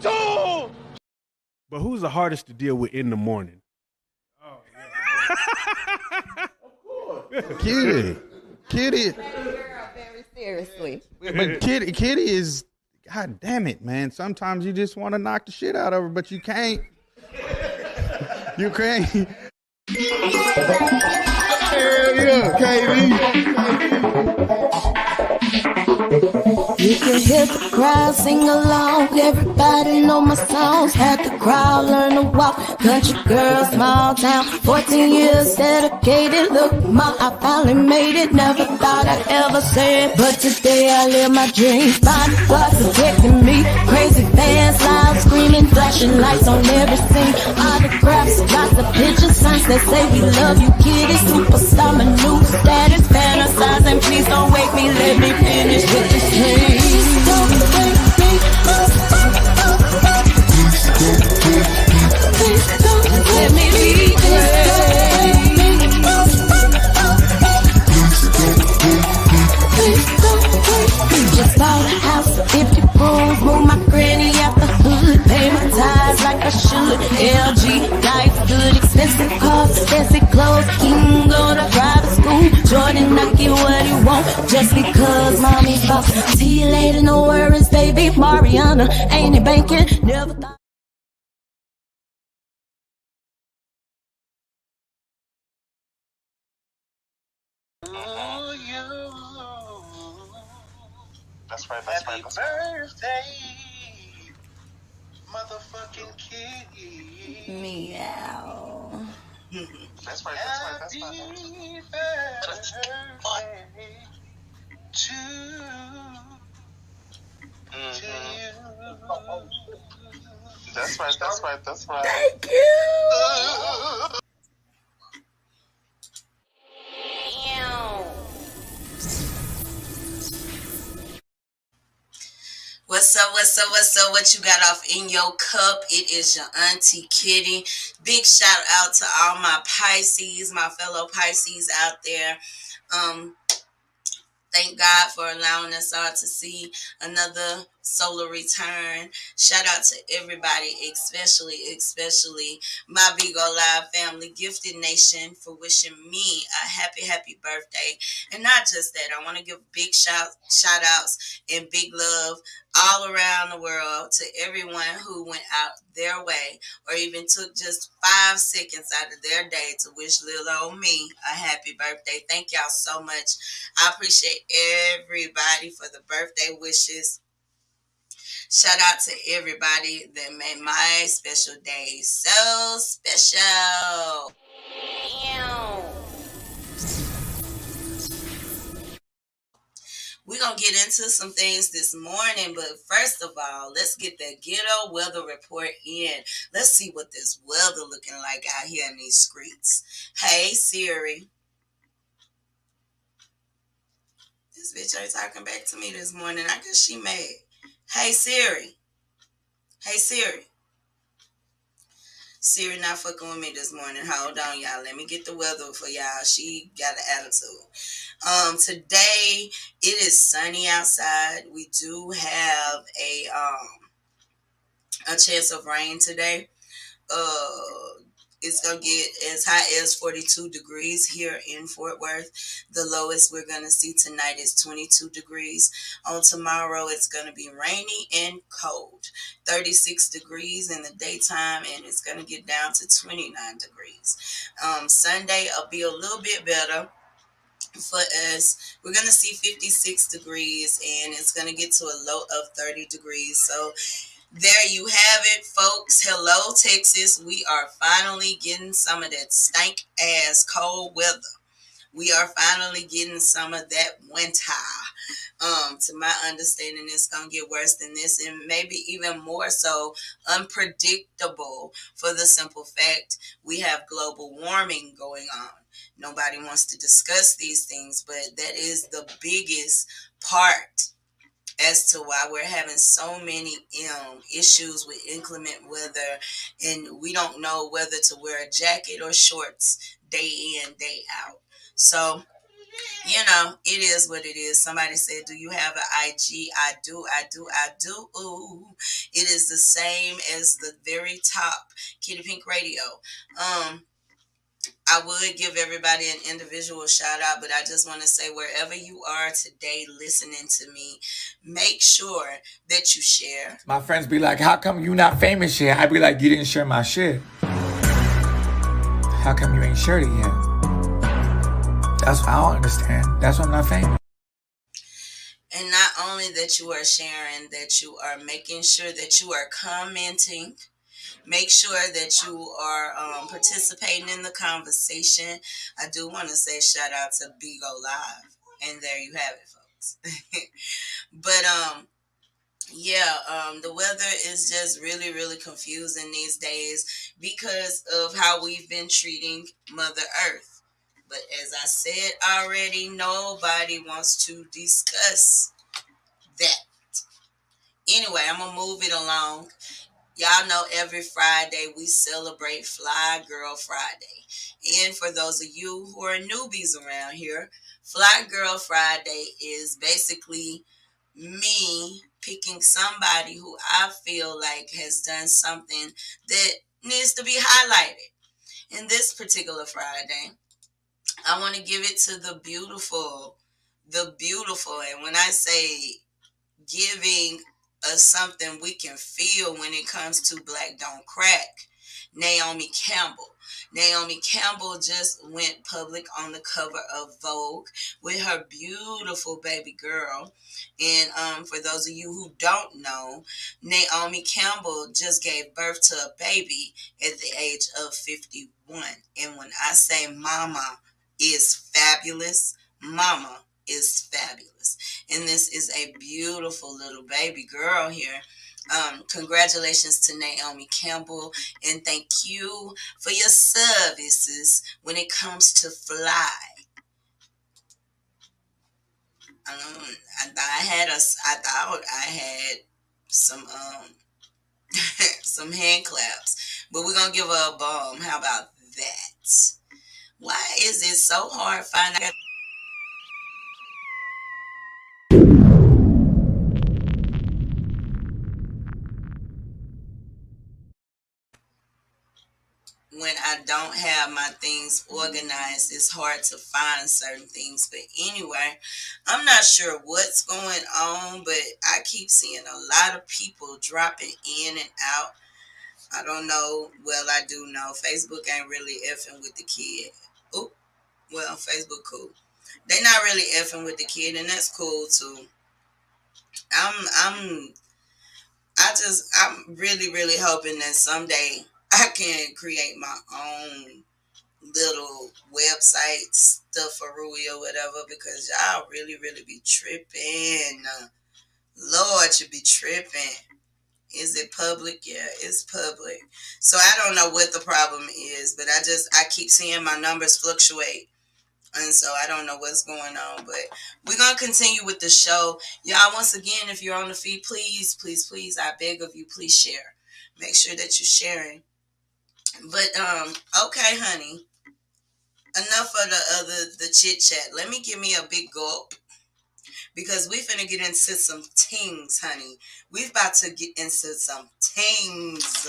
But who's the hardest to deal with in the morning? Oh, yeah. Of course. Kiddy. Very seriously. But Kiddy is, God damn it, man. Sometimes you just want to knock the shit out of her, but you can't. You can't. Hell yeah, You can hear the crowd sing along. Everybody know my songs. Had the crowd learn to walk. Country girl, small town. 14 years dedicated. Look, ma, I finally made it. Never thought I'd ever say it, but today I live my dreams. Bodyguard protecting me. Crazy fans, loud screaming, flashing lights on every scene. Autographs, lots of pictures, signs that say we love you, Kiddy. Superstar, my new status, fantasizing. Please don't wake me, let me finish with this dream. Please don't wake me up. Please don't let me be just bought a house, 50 rooms, move my granny out the hood, pay my tithes like I should. LG, life good, expensive cars, fancy clothes, he can go to private school. Jordan, I get what he want, just because mommy's boss. See you later, no worries, baby. Mariana, ain't it banking? Never thought. That's right. Happy birthday, motherfucking Kiddy. Meow. That's right. Happy birthday to you. That's right. Thank you. What's up? What you got off in your cup? It is your auntie Kiddy. Big shout out to all my Pisces, my fellow Pisces out there. Thank God for allowing us all to see another solar return. Shout out to everybody, especially my Big O Live family, Gifted Nation, for wishing me a happy birthday. And not just that, I want to give big shout outs and big love all around the world to everyone who went out their way or even took just 5 seconds out of their day to wish little old me a happy birthday. Thank y'all so much. I appreciate everybody for the birthday wishes. Shout out to everybody that made my special day so special. We're going to get into some things this morning, but first of all, let's get that Ghetto weather report in. Let's see what this weather looking like out here in these streets. Hey, Siri. This bitch ain't talking back to me this morning. I guess she mad. Hey, Siri. Siri not fucking with me this morning. Hold on, y'all. Let me get the weather for y'all. She got an attitude. Today it is sunny outside. We do have a chance of rain today. It's going to get as high as 42 degrees here in Fort Worth. The lowest we're going to see tonight is 22 degrees. On tomorrow, it's going to be rainy and cold. 36 degrees in the daytime, and it's going to get down to 29 degrees. Sunday will be a little bit better for us. We're going to see 56 degrees, and it's going to get to a low of 30 degrees. So there you have it, folks. Hello, Texas. We are finally getting some of that stank ass cold weather. We are finally getting some of that winter. To my understanding, it's going to get worse than this, and maybe even more so unpredictable, for the simple fact we have global warming going on. Nobody wants to discuss these things, but that is the biggest part as to why we're having so many issues with inclement weather, and we don't know whether to wear a jacket or shorts day in, day out. So, it is what it is. Somebody said, do you have an IG? I do. Ooh, it is the same as the very top, Kitty Pink Radio. I would give everybody an individual shout out, but I just want to say, wherever you are today listening to me, make sure that you share. My friends be like, how come you not famous yet? I be like, you didn't share my shit. How come you ain't shared it yet? That's what I don't understand. That's why I'm not famous. And not only that you are sharing, that you are making sure that you are commenting. Make sure that you are participating in the conversation. I do want to say shout out to Bigo Live. And there you have it, folks. But the weather is just really, really confusing these days because of how we've been treating Mother Earth. But as I said already, nobody wants to discuss that. Anyway, I'm going to move it along. Y'all know every Friday we celebrate Fly Girl Friday. And for those of you who are newbies around here, Fly Girl Friday is basically me picking somebody who I feel like has done something that needs to be highlighted. In this particular Friday, I want to give it to the beautiful. And when I say giving us something we can feel when it comes to Black Don't Crack, Naomi Campbell. Naomi Campbell just went public on the cover of Vogue with her beautiful baby girl. And for those of you who don't know, Naomi Campbell just gave birth to a baby at the age of 51. And when I say mama is fabulous, mama is fabulous. And this is a beautiful little baby girl here. Congratulations to Naomi Campbell, and thank you for your services when it comes to fly. I thought I had some some hand claps, but we're gonna give her a bomb. How about that? Why is it so hard finding out? When I don't have my things organized, it's hard to find certain things. But anyway, I'm not sure what's going on, but I keep seeing a lot of people dropping in and out. I don't know. Well, I do know Facebook ain't really effing with the kid. Oh, well, Facebook cool. They not really effing with the kid, and that's cool too. I'm really, really hoping that someday I can create my own little website stufferooey or whatever, because y'all really, really be tripping. Lord, you be tripping. Is it public? Yeah, it's public. So I don't know what the problem is, but I keep seeing my numbers fluctuate. And so I don't know what's going on, but we're going to continue with the show. Y'all, once again, if you're on the feed, please, please, please, I beg of you, please share. Make sure that you're sharing. But, okay, honey, enough of the chit chat. Let me give me a big gulp, because we finna get into some things, honey. We've about to get into some things.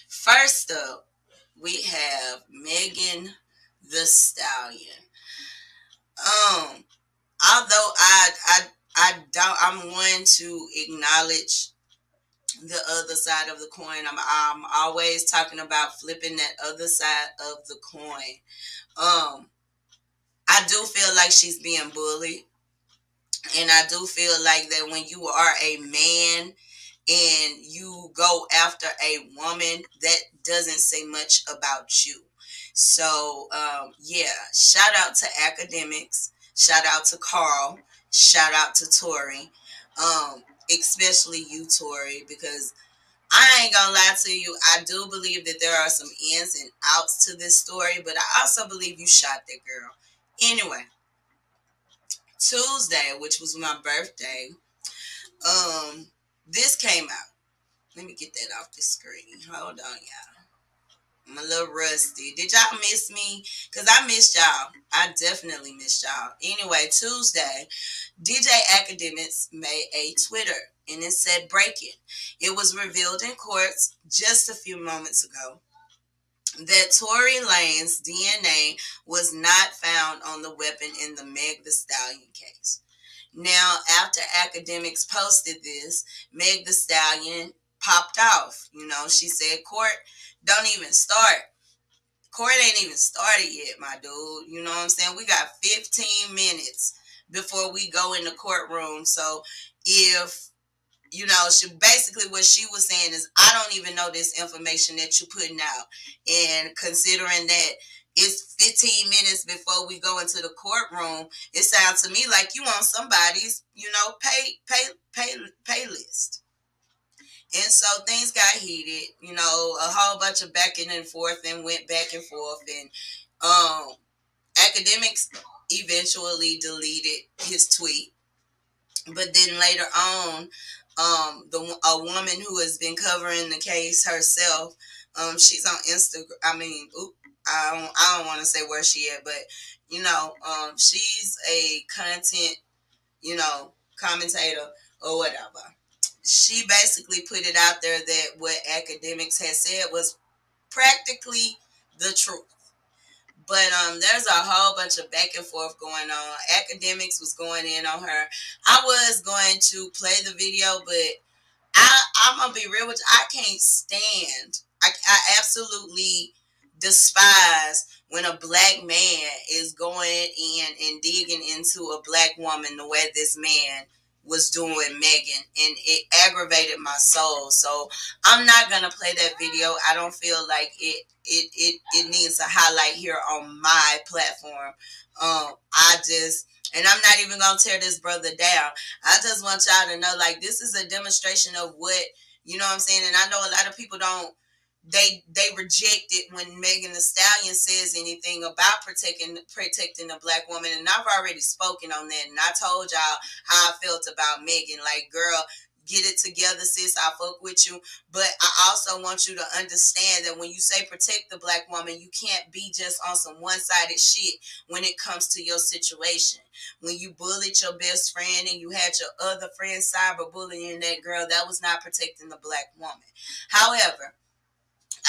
First up, we have Megan the Stallion. Although I'm one to acknowledge the other side of the coin. I'm always talking about flipping that other side of the coin. I do feel like she's being bullied, and I do feel like that when you are a man and you go after a woman, that doesn't say much about you. So, shout out to academics, shout out to Carl, shout out to Tori, especially you, Tori, because I ain't gonna lie to you, I do believe that there are some ins and outs to this story, but I also believe you shot that girl. Anyway, Tuesday, which was my birthday, this came out. Let me get that off the screen. Hold on, y'all. I'm a little rusty. Did y'all miss me? Because I missed y'all. I definitely missed y'all. Anyway, Tuesday, DJ Academics made a Twitter and it said breaking. It was revealed in courts just a few moments ago that Tory Lanez DNA was not found on the weapon in the Meg the Stallion case. Now, after Academics posted this, Meg the Stallion popped off. You know, she said, court don't even start. Court ain't even started yet, my dude. You know what I'm saying? We got 15 minutes before we go in the courtroom. So if you know, what she was saying is, I don't even know this information that you're putting out. And considering that it's 15 minutes before we go into the courtroom, it sounds to me like you on somebody's, you know, pay list. And so things got heated, you know, a whole bunch of back and forth and went back and forth. And Academics eventually deleted his tweet. But then later on, a woman who has been covering the case herself, she's on Instagram. I don't want to say where she at, but you know, she's a content, you know, commentator or whatever. She basically put it out there that what Academics had said was practically the truth. But there's a whole bunch of back and forth going on. Academics was going in on her. I was going to play the video, but I'm going to be real with you. I can't stand. I absolutely despise when a black man is going in and digging into a black woman the way this man was doing with Megan, and it aggravated my soul. So I'm not gonna play that video. I don't feel like it needs a highlight here on my platform. And I'm not even gonna tear this brother down. I just want y'all to know, like, this is a demonstration of what, you know what I'm saying. And I know a lot of people don't. They reject it when Megan the Stallion says anything about protecting the black woman. And I've already spoken on that. And I told y'all how I felt about Megan. Like, girl, get it together, sis. I fuck with you. But I also want you to understand that when you say protect the black woman, you can't be just on some one-sided shit when it comes to your situation. When you bullied your best friend and you had your other friend cyberbullying that girl, that was not protecting the black woman. However,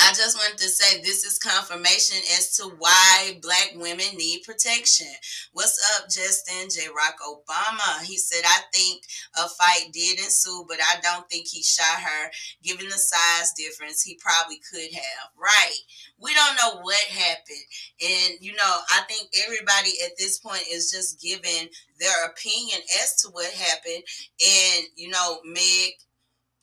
I just wanted to say this is confirmation as to why black women need protection. What's up, Justin J. Rock Obama? He said, I think a fight did ensue, but I don't think he shot her. Given the size difference, he probably could have. Right. We don't know what happened. And, you know, I think everybody at this point is just giving their opinion as to what happened. And, you know, Meg,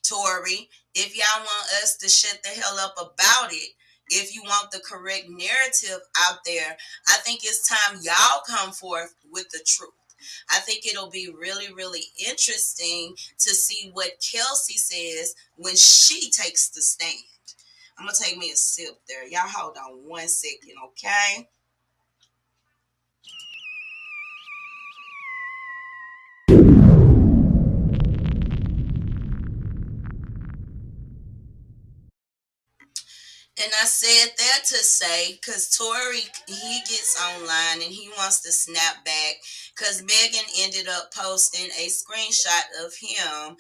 Tory, if y'all want us to shut the hell up about it, if you want the correct narrative out there, I think it's time y'all come forth with the truth. I think it'll be really, really interesting to see what Kelsey says when she takes the stand. I'm going to take me a sip there. Y'all hold on 1 second, okay? And I said that to say, because Tory, he gets online and he wants to snap back because Megan ended up posting a screenshot of him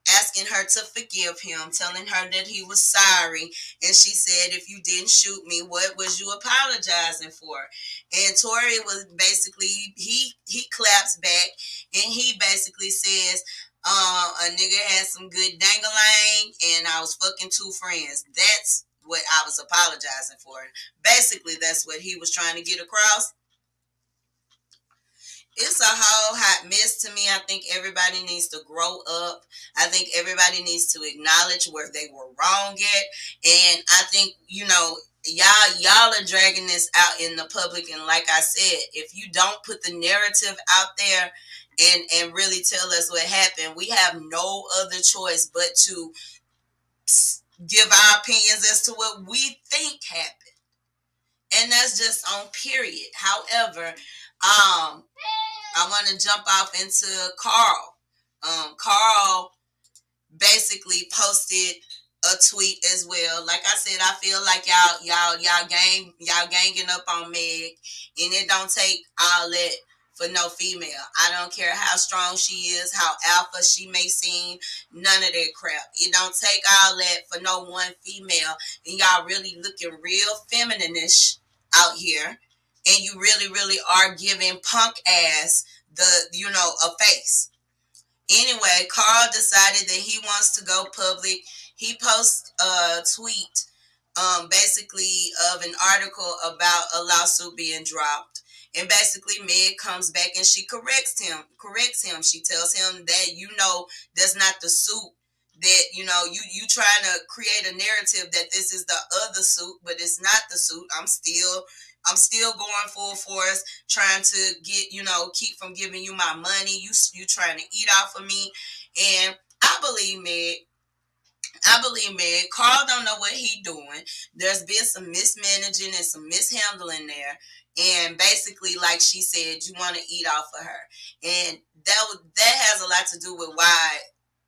asking her to forgive him, telling her that he was sorry. And she said, if you didn't shoot me, what was you apologizing for? And Tory was basically, he claps back and he basically says, a nigga had some good dangling and I was fucking two friends. That's what I was apologizing for. Basically, that's what he was trying to get across. It's a whole hot mess to me. I think everybody needs to grow up. I think everybody needs to acknowledge where they were wrong at. And I think, you know, y'all are dragging this out in the public. And like I said, if you don't put the narrative out there and really tell us what happened, we have no other choice but to give our opinions as to what we think happened. And that's just on period. However, I want to jump off into Carl. Carl basically posted a tweet as well. Like I said, I feel like y'all ganging up on Meg, and it don't take all that for no female. I don't care how strong she is, how alpha she may seem, none of that crap. It don't take all that for no one female, and y'all really looking real feminine-ish out here, and you really, really are giving punk ass a face. Anyway, Carl decided that he wants to go public. He posts a tweet, basically of an article about a lawsuit being dropped. And basically, Meg comes back and she corrects him. She tells him that, that's not the suit. That, you trying to create a narrative that this is the other suit, but it's not the suit. I'm still going full force, trying to get, keep from giving you my money. You trying to eat off of me. And I believe Meg. Carl don't know what he doing. There's been some mismanaging and some mishandling there. And basically, like she said, you want to eat off of her. And that has a lot to do with why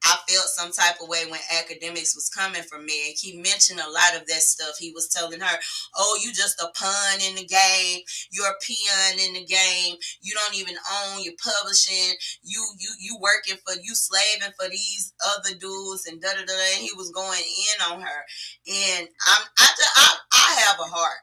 I felt some type of way when academics was coming from Meg. He mentioned a lot of that stuff. He was telling her, oh, you just a pawn in the game. You're a peon in the game. You don't even own your publishing. You slaving for these other dudes and da-da-da. And he was going in on her. And I have a heart.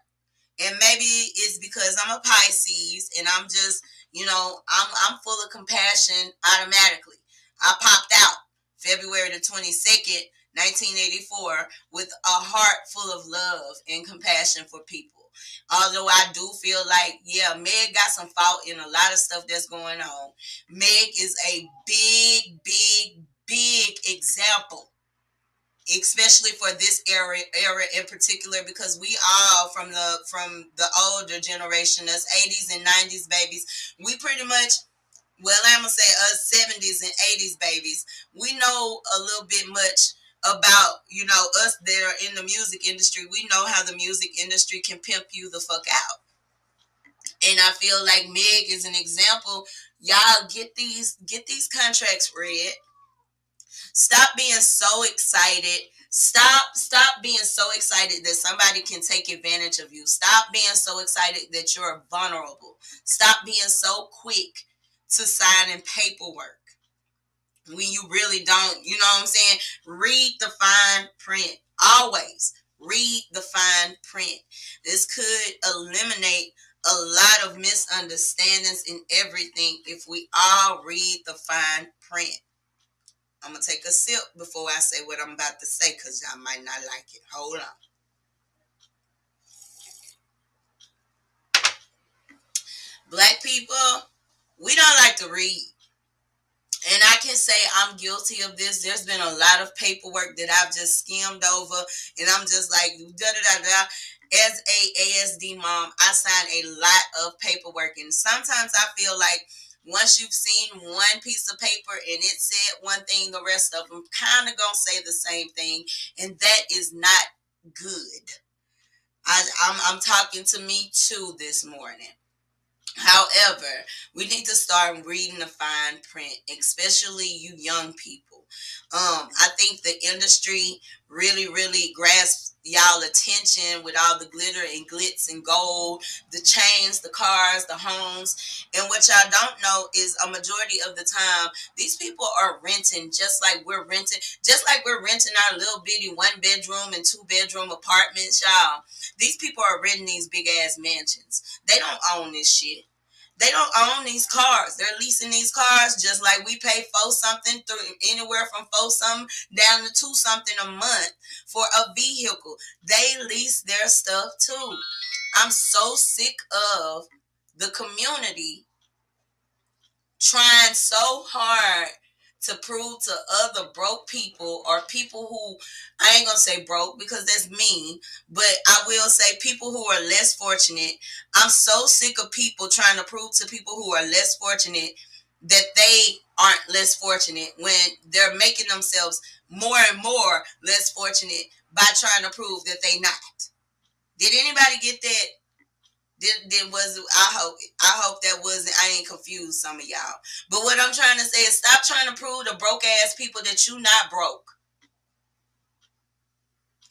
And maybe it's because I'm a Pisces and I'm just, I'm full of compassion automatically. I popped out February the 22nd, 1984, with a heart full of love and compassion for people. Although I do feel like, Meg got some fault in a lot of stuff that's going on. Meg is a big, big, big example, especially for this era in particular, because we all from the older generation, us 80s and 90s babies, we pretty much, well, I'm going to say us 70s and 80s babies, we know a little bit much about, us that are in the music industry. We know how the music industry can pimp you the fuck out. And I feel like Meg is an example. Y'all get these contracts read. Stop being so excited. Stop being so excited that somebody can take advantage of you. Stop being so excited that you're vulnerable. Stop being so quick to signing paperwork when you really don't. You know what I'm saying? Read the fine print. Always read the fine print. This could eliminate a lot of misunderstandings in everything if we all read the fine print. I'm going to take a sip before I say what I'm about to say, because y'all might not like it. Hold on. Black people, we don't like to read. And I can say I'm guilty of this. There's been a lot of paperwork that I've just skimmed over, and I'm just like, da-da-da-da. As a ASD mom, I sign a lot of paperwork, and sometimes I feel like once you've seen one piece of paper and it said one thing, the rest of them kind of gonna say the same thing, and that is not good. I'm talking to me too this morning. However, we need to start reading the fine print, especially you young people. I think the industry really, really grasps y'all attention with all the glitter and glitz and gold, the chains, the cars, the homes. And what y'all don't know is a majority of the time, these people are renting just like we're renting our little bitty 1-bedroom and 2-bedroom apartments, y'all. These people are renting these big ass mansions. They don't own this shit. They don't own these cars. They're leasing these cars just like we pay for something, anywhere from $4 something down to $2 something a month for a vehicle. They lease their stuff too. I'm so sick of the community trying so hard to prove to other broke people, or people who, I ain't gonna say broke because that's mean, but I will say people who are less fortunate. I'm so sick of people trying to prove to people who are less fortunate that they aren't less fortunate when they're making themselves more and more less fortunate by trying to prove that they not. Did anybody get that? I hope that wasn't, I ain't confused some of y'all. But what I'm trying to say is stop trying to prove to broke ass people that you not broke.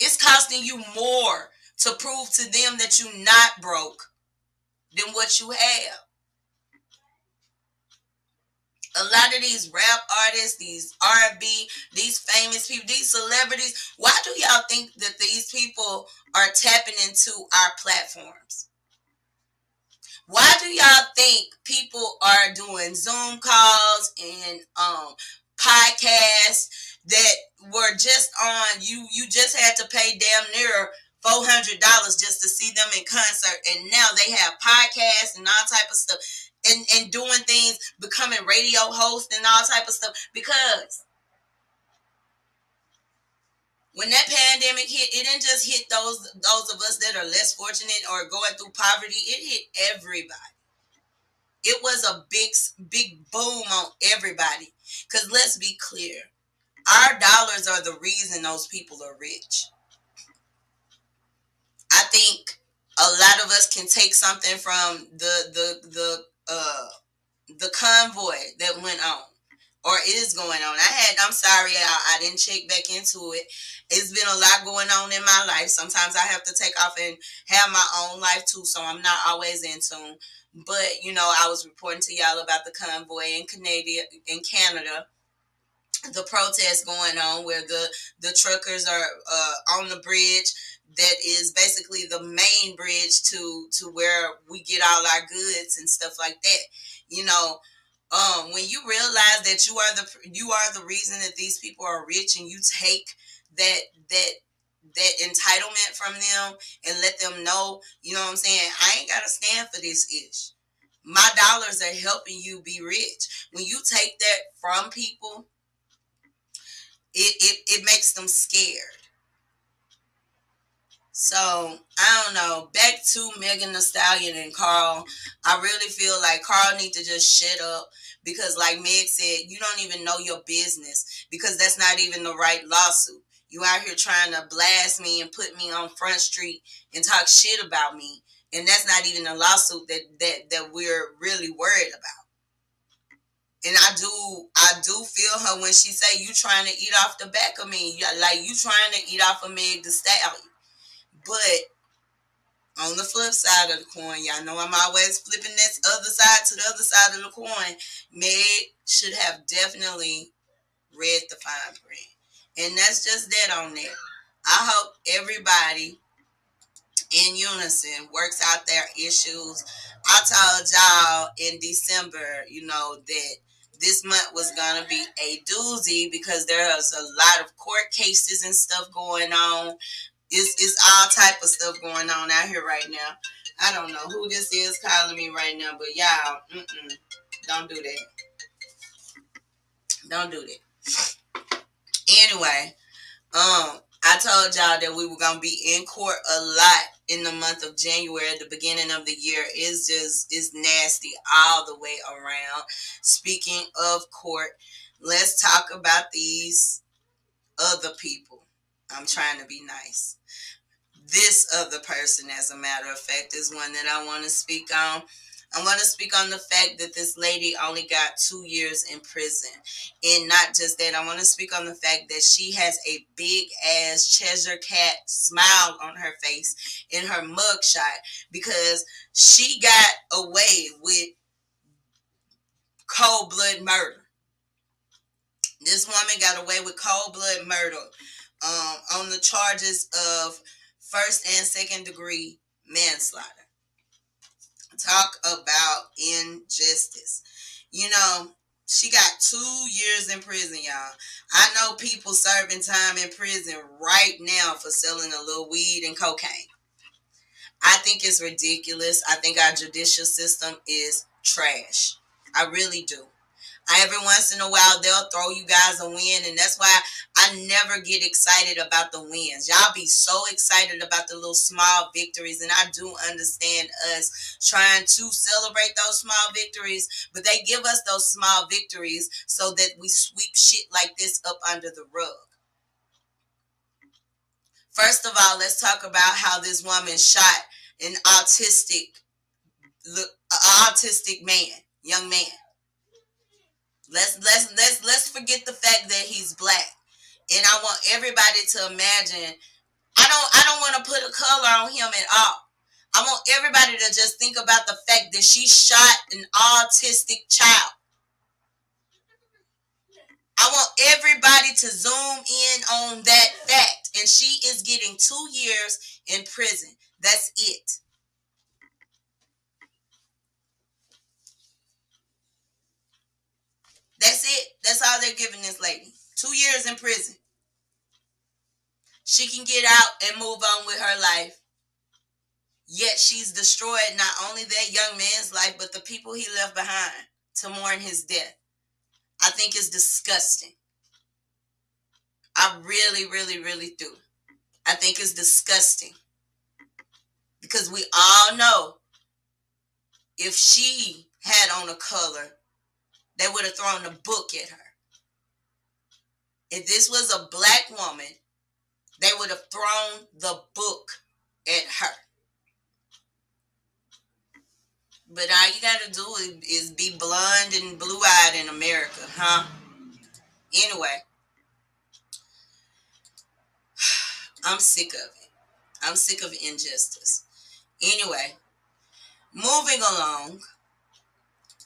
It's costing you more to prove to them that you're not broke than what you have. A lot of these rap artists, these R&B, these famous people, these celebrities, why do y'all think that these people are tapping into our platforms? Why do y'all think people are doing Zoom calls and podcasts that were just on, you just had to pay damn near $400 just to see them in concert, and now they have podcasts and all type of stuff, and doing things, becoming radio hosts and all type of stuff, because when that pandemic hit, it didn't just hit those of us that are less fortunate or going through poverty. It hit everybody. It was a big boom on everybody. Because let's be clear, our dollars are the reason those people are rich. I think a lot of us can take something from the convoy that went on or is going on. I'm sorry, I didn't check back into it. It's been a lot going on in my life. Sometimes I have to take off and have my own life too, so I'm not always in tune. But, you know, I was reporting to y'all about the convoy in Canada, the protest going on where the truckers are on the bridge that is basically the main bridge to where we get all our goods and stuff like that. You know, when you realize that you are the reason that these people are rich, and you take that entitlement from them and let them know, you know what I'm saying, I ain't gotta stand for this ish. My dollars are helping you be rich. When you take that from people, it makes them scared. So, I don't know. Back to Megan Thee Stallion and Carl. I really feel like Carl need to just shut up, because like Meg said, you don't even know your business, because that's not even the right lawsuit. You out here trying to blast me and put me on Front Street and talk shit about me, and that's not even a lawsuit that we're really worried about. And I do feel her when she say, you trying to eat off the back of me, like you trying to eat off of Meg Thee Stallion. But on the flip side of the coin, y'all know I'm always flipping this other side to the other side of the coin. Meg should have definitely read the fine print. And that's just that on that. I hope everybody in unison works out their issues. I told y'all in December, you know, that this month was going to be a doozy, because there's a lot of court cases and stuff going on. It's all type of stuff going on out here right now. I don't know who this is calling me right now, but y'all, don't do that. Don't do that. Anyway, I told y'all that we were gonna be in court a lot in the month of January. At the beginning of the year is nasty all the way around. Speaking of court, let's talk about these other people. I'm trying to be nice. This other person, as a matter of fact, is one that I want to speak on. I want to speak on the fact that this lady only got 2 years in prison. And not just that, I want to speak on the fact that she has a big ass Cheshire cat smile on her face in her mugshot, because she got away with cold blood murder. This woman got away with cold blood murder on the charges of first and second degree manslaughter. Talk about injustice. You know, she got 2 years in prison, y'all. I know people serving time in prison right now for selling a little weed and cocaine. I think it's ridiculous. I think our judicial system is trash. I really do. Every once in a while, they'll throw you guys a win, and that's why I never get excited about the wins. Y'all be so excited about the little small victories, and I do understand us trying to celebrate those small victories, but they give us those small victories so that we sweep shit like this up under the rug. First of all, let's talk about how this woman shot an autistic young man. Let's forget the fact that he's black. And I want everybody to imagine, I don't want to put a color on him at all. I want everybody to just think about the fact that she shot an autistic child. I want everybody to zoom in on that fact. And she is getting 2 years in prison. That's it. That's it. That's all they're giving this lady. 2 years in prison. She can get out and move on with her life. Yet she's destroyed not only that young man's life, but the people he left behind to mourn his death. I think it's disgusting. I really, really, really do. I think it's disgusting. Because we all know if she had on a color, they would have thrown the book at her. If this was a black woman, they would have thrown the book at her. But all you got to do is be blonde and blue-eyed in America, huh? Anyway, I'm sick of it. I'm sick of injustice. Anyway, moving along.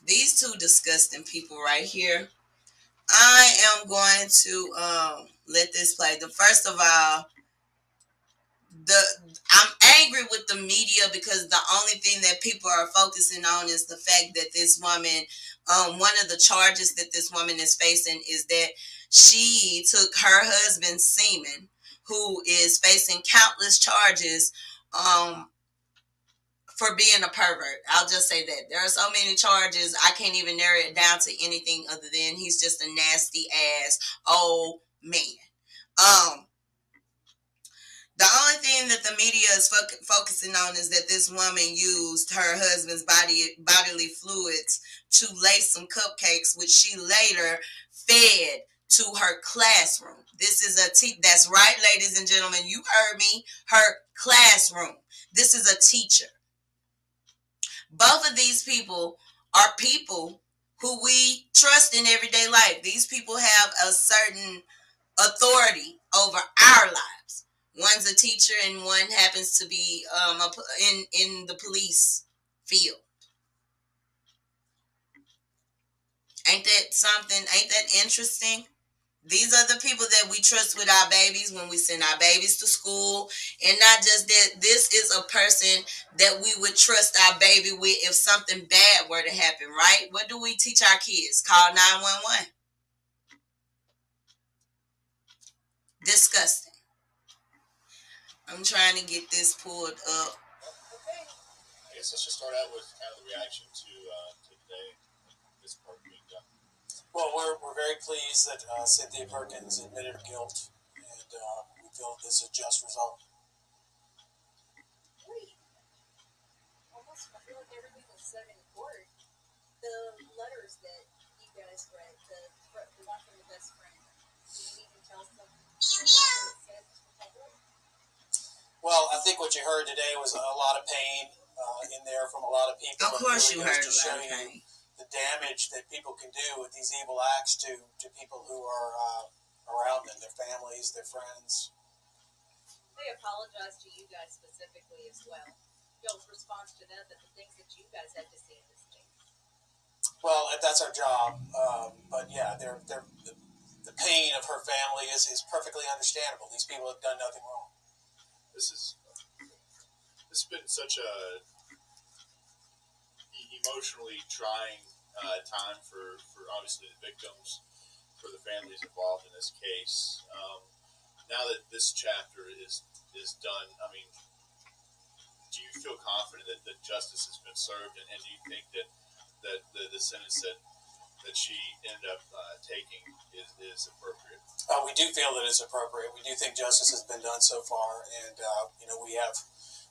These two disgusting people right here. I am going to let this play. First of all, I'm angry with the media because the only thing that people are focusing on is the fact that this woman, one of the charges that this woman is facing is that she took her husband's semen, who is facing countless charges for being a pervert. I'll just say that. There are so many charges, I can't even narrow it down to anything other than he's just a nasty ass old man. The only thing that the media is focusing on is that this woman used her husband's bodily fluids to lace some cupcakes, which she later fed to her classroom. This is that's right, ladies and gentlemen. You heard me. Her classroom. This is a teacher. Both of these people are people who we trust in everyday life. These people have a certain authority over our lives. One's a teacher and one happens to be in the police field. Ain't that something? Ain't that interesting? These are the people that we trust with our babies when we send our babies to school. And not just that, this is a person that we would trust our baby with if something bad were to happen, right? What do we teach our kids? Call 911. Disgusting. I'm trying to get this pulled up. I guess let's just start out with kind of the reaction to today, this part being done. Well, we're very pleased that Cynthia Perkins admitted her guilt, and we feel this is a just result. Wait, almost I feel like everything was said in court. The letters that you guys read, the one from the best friend, can you even tell us something about what it said to the public? Well, I think what you heard today was a lot of pain in there from a lot of people. Of course you heard to a show lot of pain. The damage that people can do with these evil acts to people who are around them, their families, their friends. They apologize to you guys specifically as well. Y'all's response to that, the things that you guys had to see in this case. Well, that's our job. But yeah, the pain of her family is perfectly understandable. These people have done nothing wrong. This has been such a emotionally trying time for obviously the victims, for the families involved in this case. Now that this chapter is done, I mean, do you feel confident that justice has been served, and do you think that the sentence that she ended up taking is appropriate? We do feel that it's appropriate. We do think justice has been done so far, and we have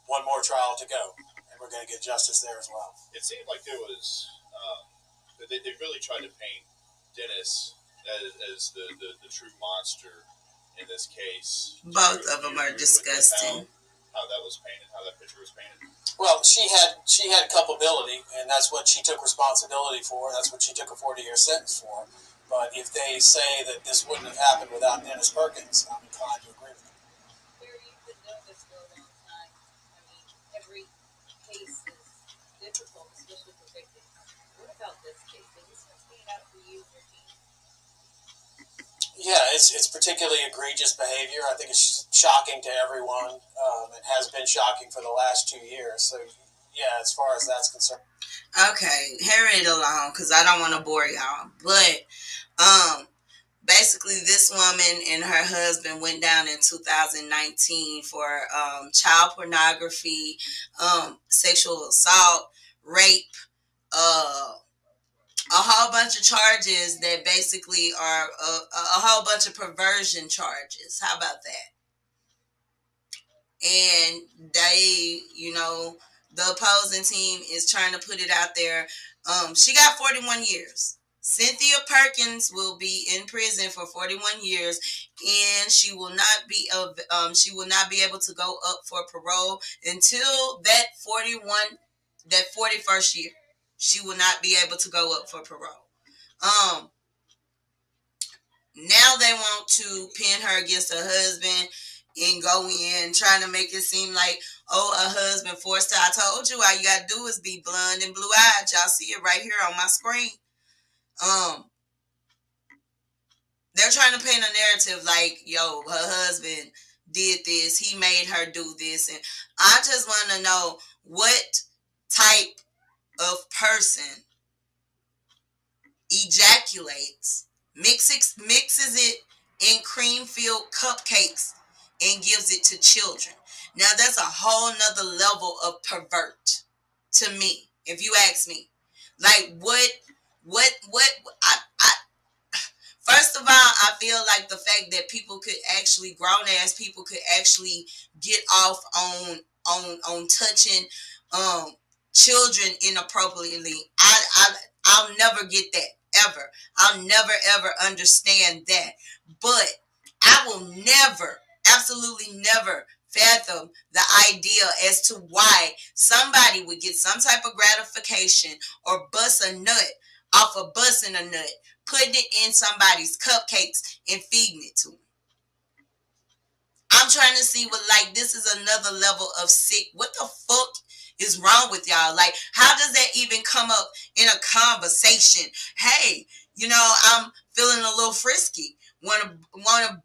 one more trial to go, and we're going to get justice there as well. It seemed like there was they really tried to paint Dennis as the true monster in this case. Both of them are disgusting. How that was painted, how that picture was painted. Well, she had culpability, and that's what she took responsibility for. That's what she took a 40-year sentence for. But if they say that this wouldn't have happened without Dennis Perkins, I'm inclined to agree with them. Barry, you've been doing this every case is difficult, especially for victims. What about this case? Did this one stand out for you, your team? Yeah, it's particularly egregious behavior. I think it's shocking to everyone, and has been shocking for the last 2 years. So, yeah, as far as that's concerned. Okay, hurry it along because I don't want to bore y'all. But basically, this woman and her husband went down in 2019 for child pornography, sexual assault, rape, a whole bunch of charges that basically are a whole bunch of perversion charges. How about that? And they, the opposing team is trying to put it out there. She got 41 years. Cynthia Perkins will be in prison for 41 years, and she will not be able to go up for parole until that 41st year. She will not be able to go up for parole. Now they want to pin her against her husband and go in trying to make it seem like, oh, her husband forced her. I told you all you got to do is be blonde and blue-eyed. Y'all see it right here on my screen. They're trying to paint a narrative like, yo, her husband did this. He made her do this. And I just want to know what type of person ejaculates, mixes it in cream-filled cupcakes and gives it to children. Now that's a whole nother level of pervert to me, if you ask me. Like what first of all, I feel like the fact that people could actually, grown ass people could actually get off on touching children inappropriately. I'll never get that, ever. I'll never ever understand that. But I will never, absolutely never fathom the idea as to why somebody would get some type of gratification or bust a nut off of busting a nut, putting it in somebody's cupcakes and feeding it to them. I'm trying to see what, like, this is another level of sick. What the fuck is wrong with y'all? Like, how does that even come up in a conversation? Hey, I'm feeling a little frisky. Want to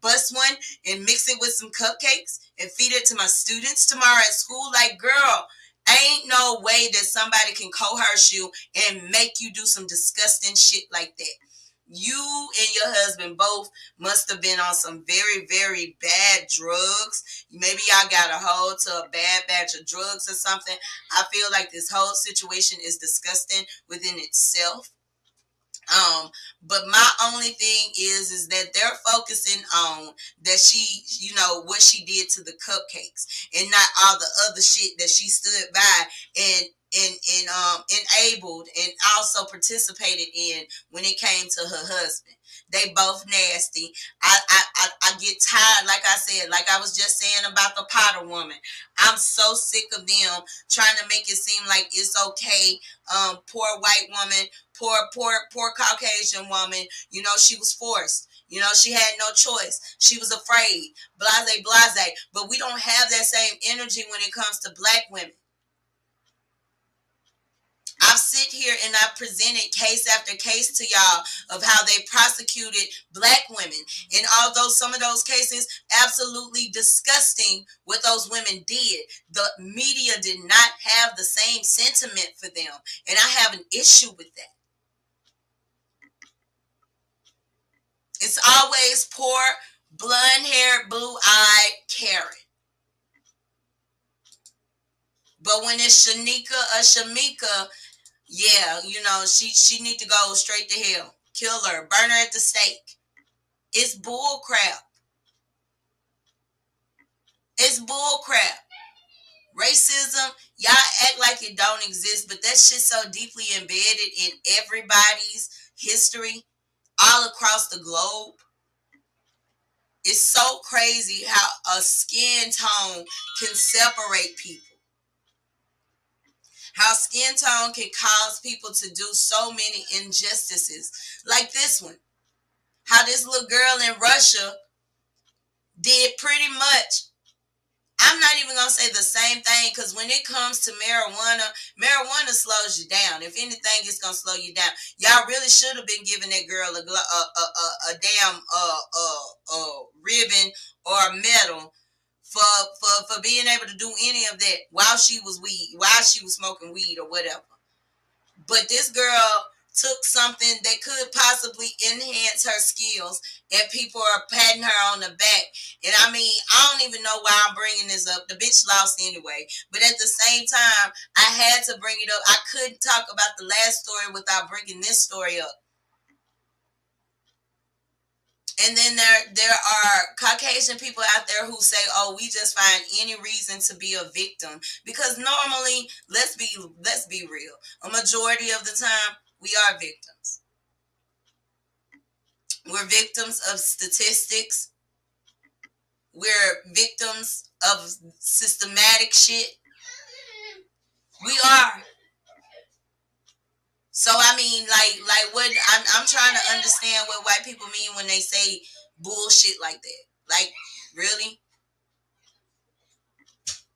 bust one and mix it with some cupcakes and feed it to my students tomorrow at school? Like, girl, ain't no way that somebody can coerce you and make you do some disgusting shit like that. You and your husband both must have been on some very, very bad drugs. Maybe y'all got a hold to a bad batch of drugs or something. I feel like this whole situation is disgusting within itself. But my only thing is that they're focusing on that she, what she did to the cupcakes and not all the other shit that she stood by and enabled and also participated in when it came to her husband. They both nasty. I get tired, like I said, like I was just saying about the Potter woman. I'm so sick of them trying to make it seem like it's okay. Poor white woman, poor Caucasian woman. She was forced. She had no choice. She was afraid. Blase. But we don't have that same energy when it comes to black women. I've sit here and I've presented case after case to y'all of how they prosecuted black women. And although some of those cases absolutely disgusting what those women did, the media did not have the same sentiment for them. And I have an issue with that. It's always poor, blonde-haired, blue-eyed Karen. But when it's Shanika or Shamika, yeah, she need to go straight to hell. Kill her. Burn her at the stake. It's bull crap. It's bull crap. Racism, y'all act like it don't exist, but that shit's so deeply embedded in everybody's history all across the globe. It's so crazy how a skin tone can separate people. How skin tone can cause people to do so many injustices. Like this one. How this little girl in Russia did pretty much I'm not even going to say the same thing, because when it comes to marijuana slows you down. If anything, it's going to slow you down. Y'all really should have been giving that girl a damn ribbon or a medal for being able to do any of that while she was smoking weed or whatever. But this girl took something that could possibly enhance her skills, and people are patting her on the back. And I mean, I don't even know why I'm bringing this up. The bitch lost anyway. But at the same time, I had to bring it up. I couldn't talk about the last story without bringing this story up. And then there are Caucasian people out there who say, "Oh, we just find any reason to be a victim," because normally, let's be real. A majority of the time, we are victims. We're victims of statistics. We're victims of systematic shit. We are. So I mean, like what I'm trying to understand what white people mean when they say bullshit like that. Like, really?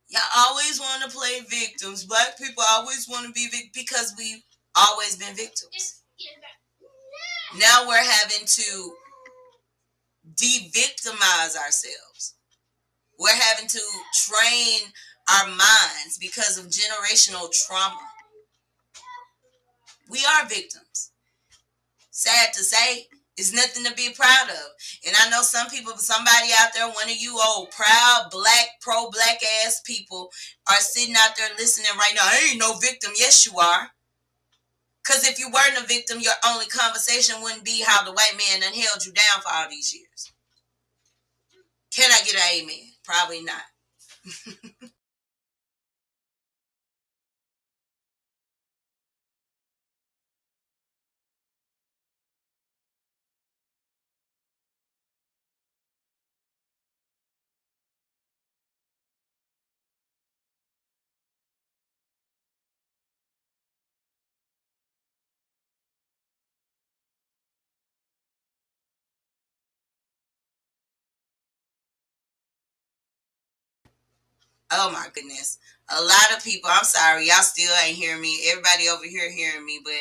Y'all always want to play victims. Black people always want to be because we've always been victims. Now we're having to de-victimize ourselves. We're having to train our minds because of generational trauma. We are victims. Sad to say, it's nothing to be proud of. And I know somebody out there, one of you old proud black, pro-black ass people are sitting out there listening right now. I ain't no victim. Yes, you are. Because if you weren't a victim, your only conversation wouldn't be how the white man done held you down for all these years. Can I get an amen? Probably not. Oh my goodness. A lot of people, I'm sorry, y'all still ain't hearing me. Everybody over here hearing me, but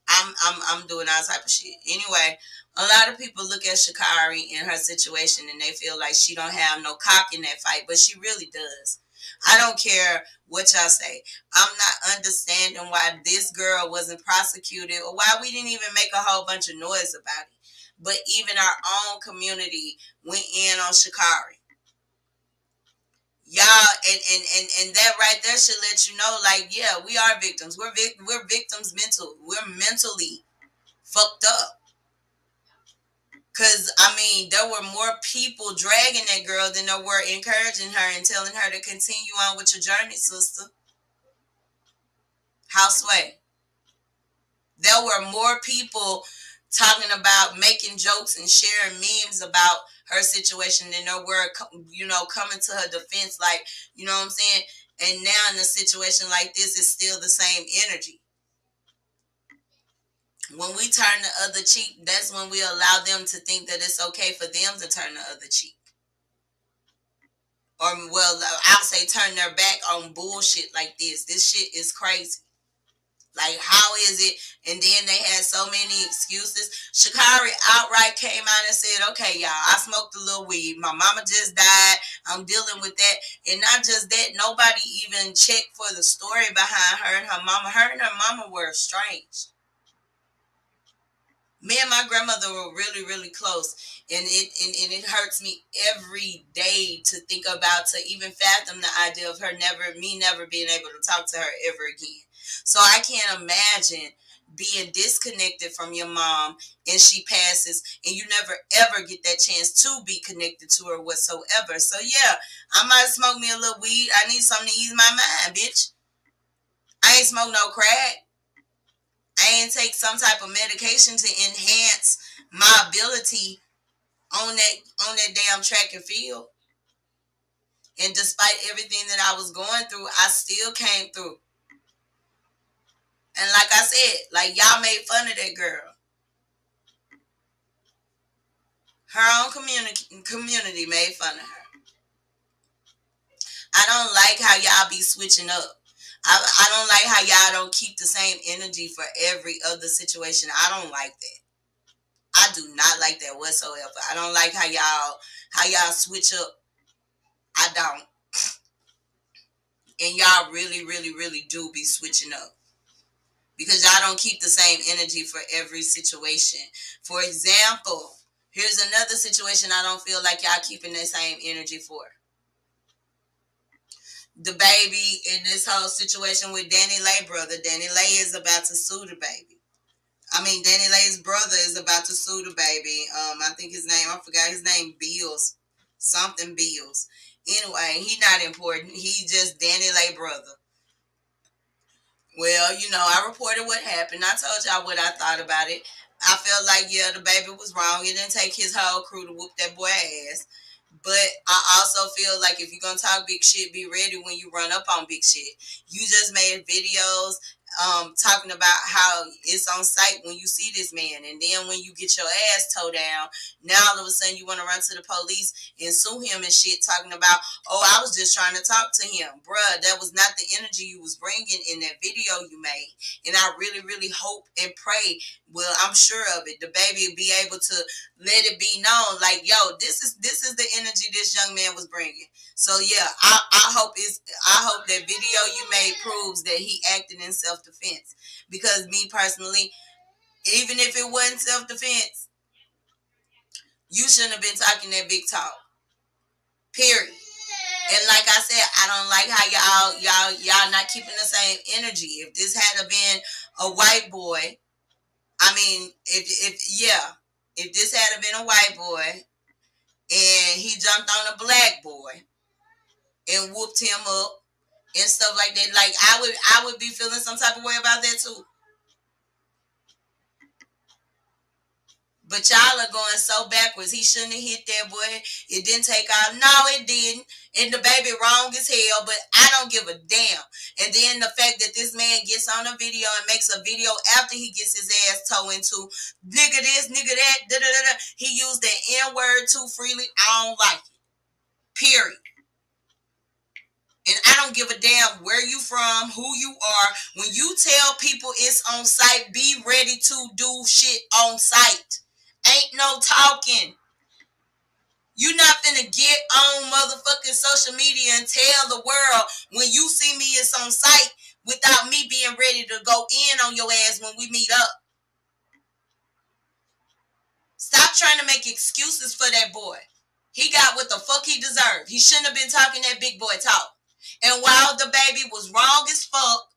I'm doing all type of shit. Anyway, a lot of people look at Sha'Carri and her situation and they feel like she don't have no cock in that fight, but she really does. I don't care what y'all say. I'm not understanding why this girl wasn't prosecuted or why we didn't even make a whole bunch of noise about it. But even our own community went in on Sha'Carri. Y'all, and that right there should let you know, like, yeah, we are victims. We're victims we're mentally fucked up. Cause I mean, there were more people dragging that girl than there were encouraging her and telling her to continue on with your journey, sister. Houseway. There were more people talking about making jokes and sharing memes about her situation than there were, coming to her defense, like, you know what I'm saying? And now in a situation like this, it's still the same energy. When we turn the other cheek, that's when we allow them to think that it's okay for them to turn the other cheek. Or, well, I'll say turn their back on bullshit like this. This shit is crazy. Like, how is it? And then they had so many excuses. Sha'Carri outright came out and said, okay, y'all, I smoked a little weed. My mama just died. I'm dealing with that. And not just that, nobody even checked for the story behind her and her mama. Her and her mama were estranged. Me and my grandmother were really, really close. And it hurts me every day to think about, to even fathom the idea of me never being able to talk to her ever again. So I can't imagine being disconnected from your mom and she passes and you never ever get that chance to be connected to her whatsoever. So yeah, I might smoke me a little weed. I need something to ease my mind, bitch. I ain't smoke no crack. I ain't take some type of medication to enhance my ability on that damn track and field. And despite everything that I was going through, I still came through. And like I said, like, y'all made fun of that girl. Her own community made fun of her. I don't like how y'all be switching up. I don't like how y'all don't keep the same energy for every other situation. I don't like that. I do not like that whatsoever. I don't like how y'all switch up. I don't. And y'all really, really, really do be switching up. Because y'all don't keep the same energy for every situation. For example, here's another situation I don't feel like y'all keeping the same energy for. The baby in this whole situation with Danny Lay brother. Danny Lay is about to sue the baby. Danny Lay's brother is about to sue the baby. I think his name, I forgot his name, Bills. Something Bills. Anyway, he not important. He just Danny Lay brother. Well, I reported what happened. I told y'all what I thought about it. I felt like, yeah, the baby was wrong. It didn't take his whole crew to whoop that boy ass. But I also feel like if you're going to talk big shit, be ready when you run up on big shit. You just made videos talking about how it's on sight when you see this man. And then when you get your ass towed down, now all of a sudden you want to run to the police and sue him and shit, talking about, oh, I was just trying to talk to him. Bruh, that was not the energy you was bringing in that video you made. And I really, really hope and pray, well, I'm sure of it, the baby will be able to let it be known, like, yo, this is the energy this young man was bringing. So yeah, I hope that video you made proves that he acted in self-defense. Because me personally, even if it wasn't self-defense, you shouldn't have been talking that big talk. Period. And like I said, I don't like how y'all not keeping the same energy. If this had been a white boy, if this had been a white boy and he jumped on a black boy and whooped him up and stuff like that, like I would be feeling some type of way about that too. But y'all are going so backwards. He shouldn't have hit that boy. It didn't take off. No, it didn't. And the baby wrong as hell, but I don't give a damn. And then the fact that this man gets on a video and makes a video after he gets his ass towed into nigga this, nigga that, da da da da. He used that N-word too freely. I don't like it. Period. And I don't give a damn where you from, who you are. When you tell people it's on site, be ready to do shit on site. Ain't no talking. You not finna get on motherfucking social media and tell the world when you see me it's on site without me being ready to go in on your ass when we meet up. Stop trying to make excuses for that boy. He got what the fuck he deserved. He shouldn't have been talking that big boy talk. And while the baby was wrong as fuck,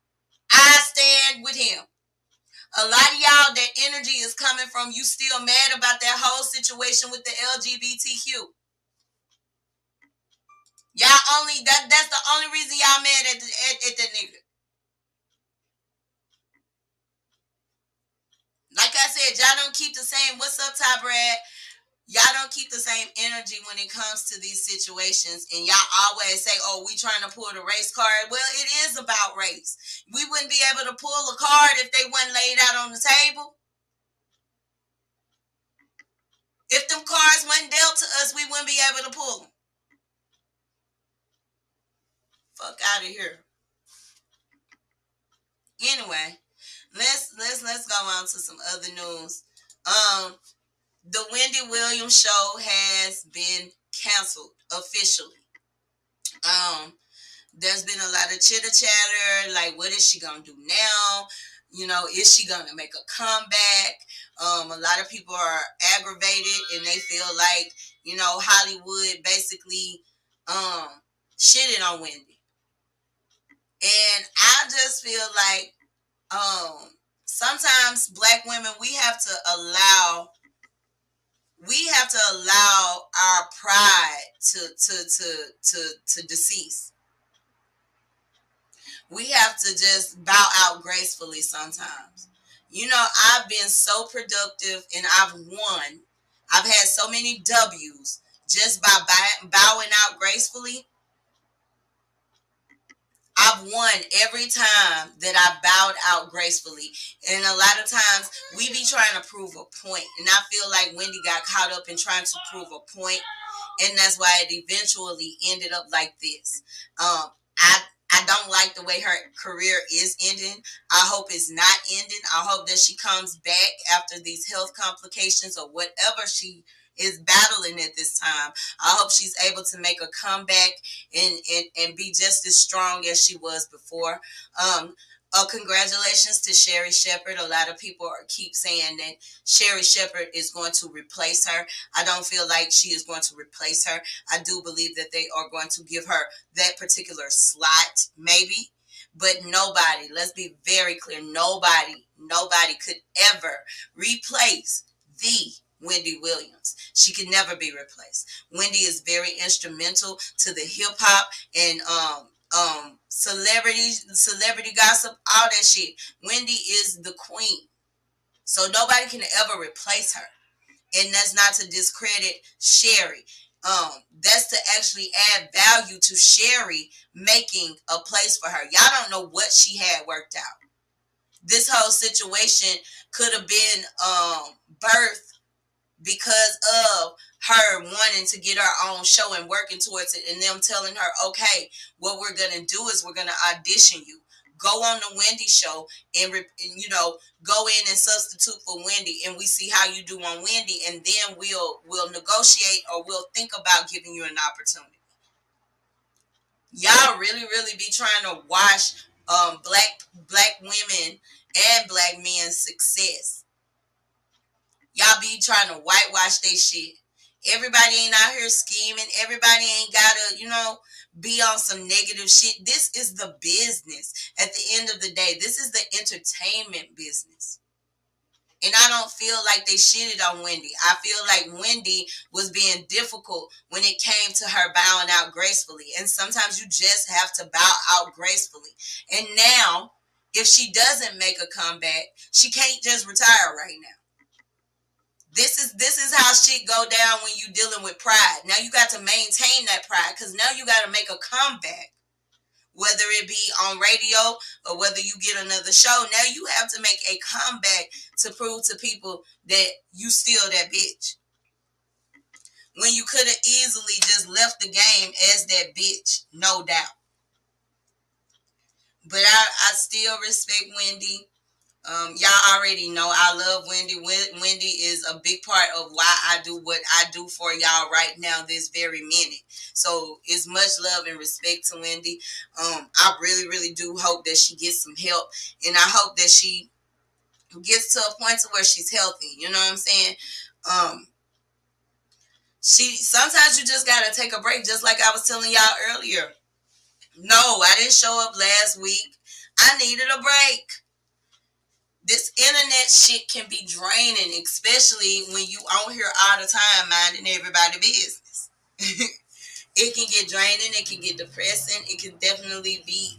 I stand with him. A lot of y'all, that energy is coming from you still mad about that whole situation with the LGBTQ. Y'all only, that's the only reason y'all mad at that nigga. Like I said, y'all don't keep the same, what's up, Ty Brad? Y'all don't keep the same energy when it comes to these situations. And y'all always say, oh, we trying to pull the race card. Well, it is about race. We wouldn't be able to pull a card if they wasn't laid out on the table. If them cards weren't dealt to us, we wouldn't be able to pull them. Fuck out of here. Anyway, let's go on to some other news. The Wendy Williams show has been canceled officially. There's been a lot of chitter chatter, like what is she gonna do now? Is she gonna make a comeback? A lot of people are aggravated and they feel like, Hollywood basically shitting on Wendy. And I just feel like sometimes black women, we have to allow our pride to decease. We have to just bow out gracefully sometimes. I've been so productive and I've won. I've had so many W's just by bowing out gracefully. I've won every time that I bowed out gracefully. And a lot of times we be trying to prove a point. And I feel like Wendy got caught up in trying to prove a point and that's why it eventually ended up like this. I don't like the way her career is ending. I hope it's not ending. I hope that she comes back after these health complications or whatever she is battling at this time. I hope she's able to make a comeback and be just as strong as she was before. Congratulations to Sherri Shepherd. A lot of people keep saying that Sherri Shepherd is going to replace her. I don't feel like she is going to replace her. I do believe that they are going to give her that particular slot, maybe. But nobody, let's be very clear, nobody could ever replace the Wendy Williams. She could never be replaced. Wendy is very instrumental to the hip hop and celebrity gossip, all that shit. Wendy is the queen. So nobody can ever replace her. And that's not to discredit Sherri. That's to actually add value to Sherri making a place for her. Y'all don't know what she had worked out. This whole situation could have been birthed because of her wanting to get her own show and working towards it, and them telling her, okay, what we're going to do is we're going to audition you. Go on the Wendy show and go in and substitute for Wendy, and we see how you do on Wendy, and then we'll negotiate or we'll think about giving you an opportunity. Y'all really be trying to wash black women and black men's success. Y'all be trying to whitewash they shit. Everybody ain't out here scheming. Everybody ain't gotta, be on some negative shit. This is the business. At the end of the day, this is the entertainment business. And I don't feel like they shitted on Wendy. I feel like Wendy was being difficult when it came to her bowing out gracefully. And sometimes you just have to bow out gracefully. And now, if she doesn't make a comeback, she can't just retire right now. This is how shit go down when you dealing with pride. Now you got to maintain that pride because now you got to make a comeback. Whether it be on radio or whether you get another show, now you have to make a comeback to prove to people that you still that bitch. When you could have easily just left the game as that bitch, no doubt. But I still respect Wendy. Y'all already know I love Wendy. Wendy is a big part of why I do what I do for y'all right now this very minute. So it's much love and respect to Wendy. I really do hope that she gets some help, and I hope that she gets to a point to where she's healthy. You know what I'm saying? Sometimes you just gotta take a break, just like I was telling y'all earlier. No, I didn't show up last week. I needed a break. This internet shit can be draining, especially when you on here all the time minding everybody's business. It can get draining. It can get depressing. It can definitely be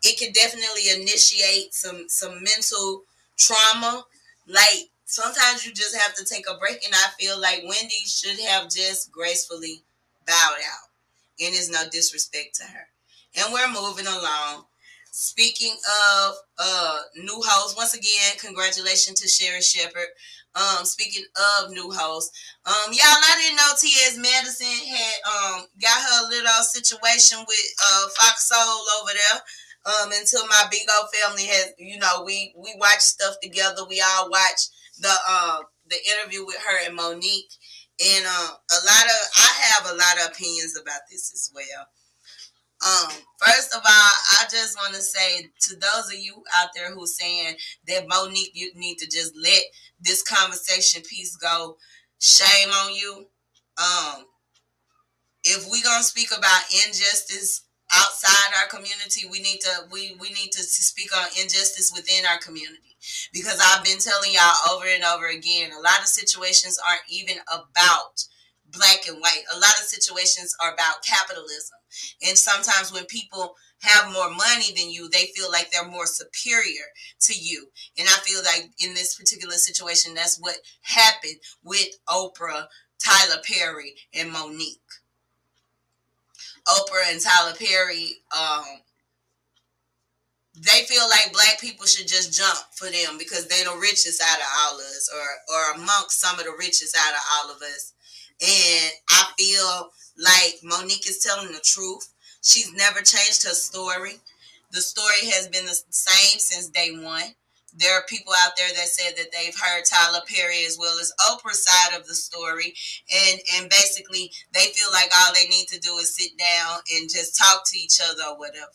it can definitely initiate some mental trauma. Like sometimes you just have to take a break, and I feel like Wendy should have just gracefully bowed out, and it's no disrespect to her. And we're moving along. Speaking of new hosts, once again, congratulations to Sherri Shepherd. Speaking of new hosts, y'all, I didn't know T.S. Madison had got her a little situation with Fox Soul over there. Until my Big O family has, we watch stuff together. We all watch the interview with her and Monique, and I have a lot of opinions about this as well. First of all, I just want to say to those of you out there who saying that Monique, you need to just let this conversation piece go. Shame on you. If we gonna speak about injustice outside our community, we need to speak on injustice within our community. Because I've been telling y'all over and over again, a lot of situations aren't even about black and white. A lot of situations are about capitalism. And sometimes when people have more money than you, they feel like they're more superior to you. And I feel like in this particular situation, that's what happened with Oprah, Tyler Perry, and Monique. Oprah and Tyler Perry, they feel like black people should just jump for them because they're the richest out of all of us, or amongst some of the richest out of all of us. And I feel like Monique is telling the truth. She's never changed her story. The story has been the same since day one. There are people out there that said that they've heard Tyler Perry as well as Oprah's side of the story. And basically, they feel like all they need to do is sit down and just talk to each other or whatever.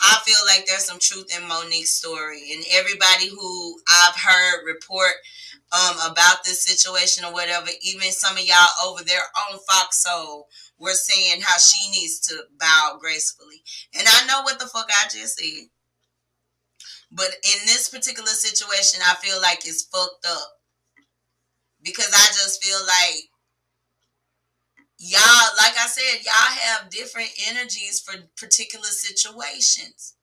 I feel like there's some truth in Monique's story. And everybody who I've heard report about this situation or whatever, even some of y'all over there on Foxhole were saying how she needs to bow gracefully. And I know what the fuck I just said. But in this particular situation, I feel like it's fucked up. Because I just feel like y'all, like I said, y'all have different energies for particular situations.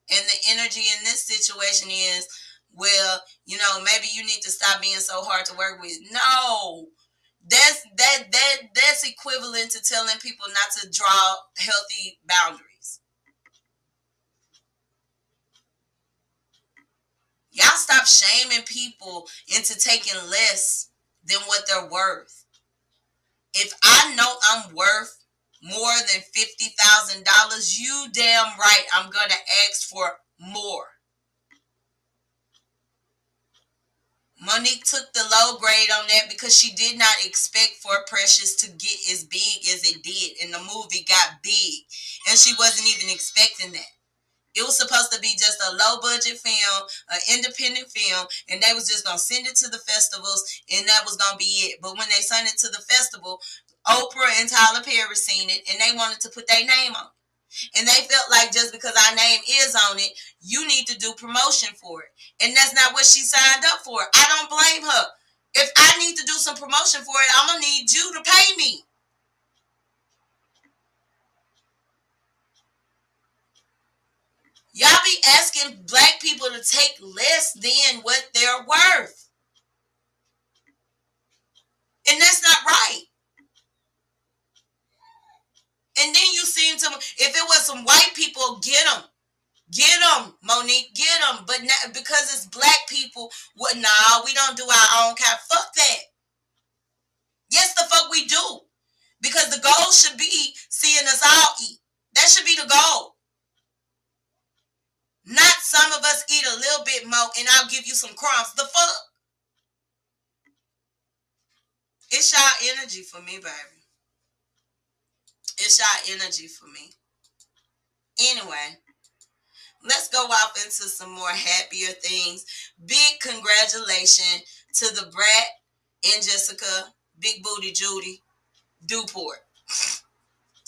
And the energy in this situation is, well, you know, maybe you need to stop being so hard to work with. No. That's equivalent to telling people not to draw healthy boundaries. Y'all stop shaming people into taking less than what they're worth. If I know I'm worth more than $50,000, you damn right I'm going to ask for more. Monique took the low grade on that because she did not expect for Precious to get as big as it did. And the movie got big. And she wasn't even expecting that. It was supposed to be just a low budget film, an independent film, and they was just going to send it to the festivals, and that was going to be it. But when they sent it to the festival, Oprah and Tyler Perry seen it, and they wanted to put their name on it. And they felt like just because our name is on it, you need to do promotion for it. And that's not what she signed up for. I don't blame her. If I need to do some promotion for it, I'm going to need you to pay me. Y'all be asking black people to take less than what they're worth. And that's not right. And then you seem to, if it was some white people, get them. Get them, Monique, get them. But not, because it's black people, well, nah, we don't do our own kind. Fuck that. Yes, the fuck we do. Because the goal should be seeing us all eat. That should be the goal. Not some of us eat a little bit more and I'll give you some crumbs. The fuck? It's y'all energy for me, baby. It's y'all energy for me. Anyway, let's go off into some more happier things. Big congratulations to the Brat and Jessica, Big Booty Judy, Duport.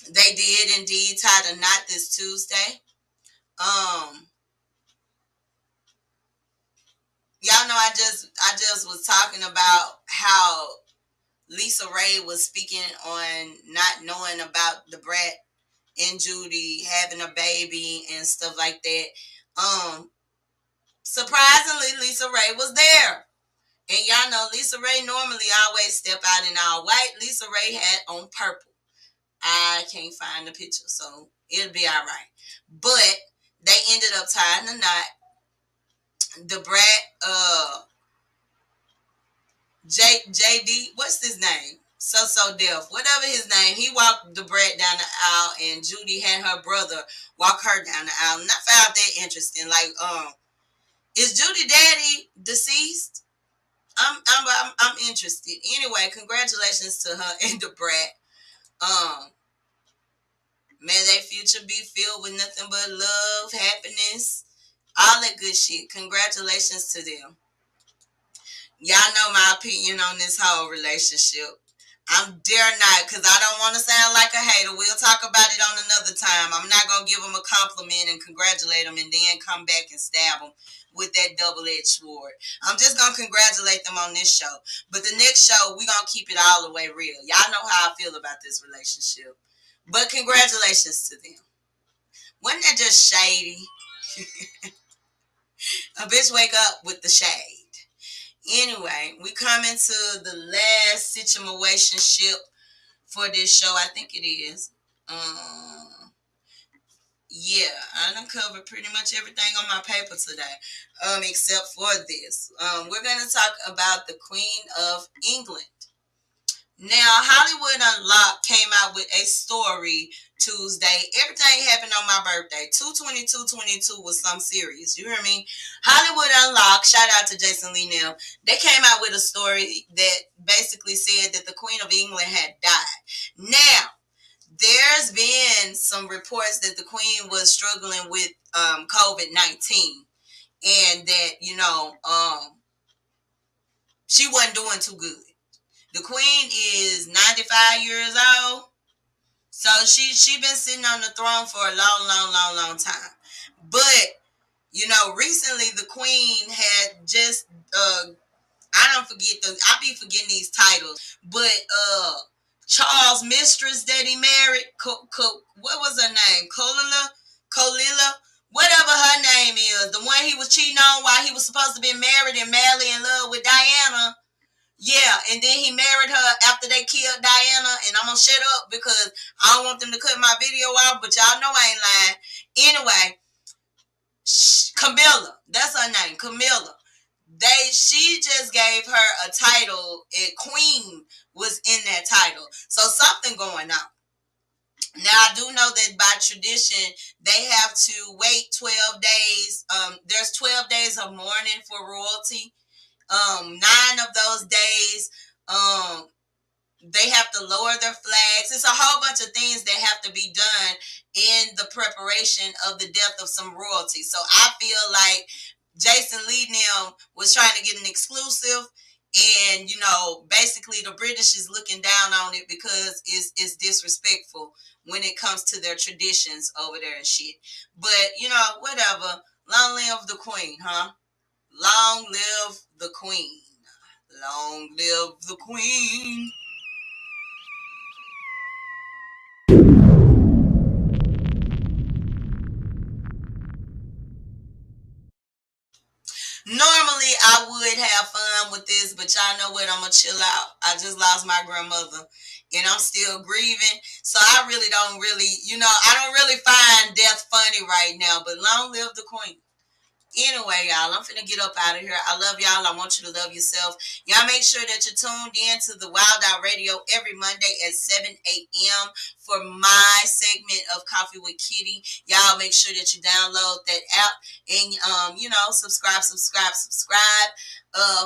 They did indeed tie the knot this Tuesday. Y'all know I just was talking about how Lisa Ray was speaking on not knowing about the Brat and Judy having a baby and stuff like that. Surprisingly, Lisa Ray was there. And y'all know Lisa Ray normally always step out in all white. Lisa Ray had on purple. I can't find the picture, so it'll be all right. But they ended up tying the knot. The Brat, JD, what's his name? So Deaf, whatever his name, he walked the Brat down the aisle, and Judy had her brother walk her down the aisle. And I found that interesting. Like, is Judy daddy deceased? I'm interested. Anyway, congratulations to her and the Brat. May their future be filled with nothing but love, happiness, all that good shit. Congratulations to them. Y'all know my opinion on this whole relationship. I'm dare not, because I don't want to sound like a hater. We'll talk about it on another time. I'm not going to give them a compliment and congratulate them and then come back and stab them with that double-edged sword. I'm just going to congratulate them on this show. But the next show, we're going to keep it all the way real. Y'all know how I feel about this relationship. But congratulations to them. Wasn't that just shady? A bitch wake up with the shade. Anyway, we come into the last situationship for this show. I think it is. Yeah, I done covered pretty much everything on my paper today, except for this. We're going to talk about the Queen of England. Now, Hollywood Unlocked came out with a story Tuesday. Everything happened on my birthday. 2/22/22 was some serious. You hear me? Hollywood Unlocked, shout out to Jason Lee now. They came out with a story that basically said that the Queen of England had died. Now, there's been some reports that the Queen was struggling with COVID-19 and that, she wasn't doing too good. The Queen is 95 years old. So she been sitting on the throne for a long time. But, recently the Queen had just I be forgetting these titles. But Charles' mistress that he married, what was her name? Colilla, whatever her name is, the one he was cheating on while he was supposed to be married and madly in love with Diana. Yeah, and then he married her after they killed Diana, and I'm gonna shut up because I don't want them to cut my video off, but y'all know I ain't lying. Anyway, Camilla, that's her name, Camilla. She just gave her a title, and Queen was in that title. So something going on. Now, I do know that by tradition, they have to wait 12 days. There's 12 days of mourning for royalty. 9 of those days, they have to lower their flags. It's a whole bunch of things that have to be done in the preparation of the death of some royalty. So I feel like Jason Lee now was trying to get an exclusive, and basically the British is looking down on it because it's disrespectful when it comes to their traditions over there and shit. But whatever. Long live the Queen, huh? Long live the Queen. Long live the Queen. Normally, I would have fun with this, but y'all know what? I'm going to chill out. I just lost my grandmother, and I'm still grieving. So I really don't I don't really find death funny right now, but long live the Queen. Anyway, y'all, I'm finna get up out of here. I love y'all. I want you to love yourself. Y'all make sure that you're tuned in to the Wild Out Radio every Monday at 7 a.m. for my segment of Coffee with Kiddy. Y'all make sure that you download that app and, subscribe.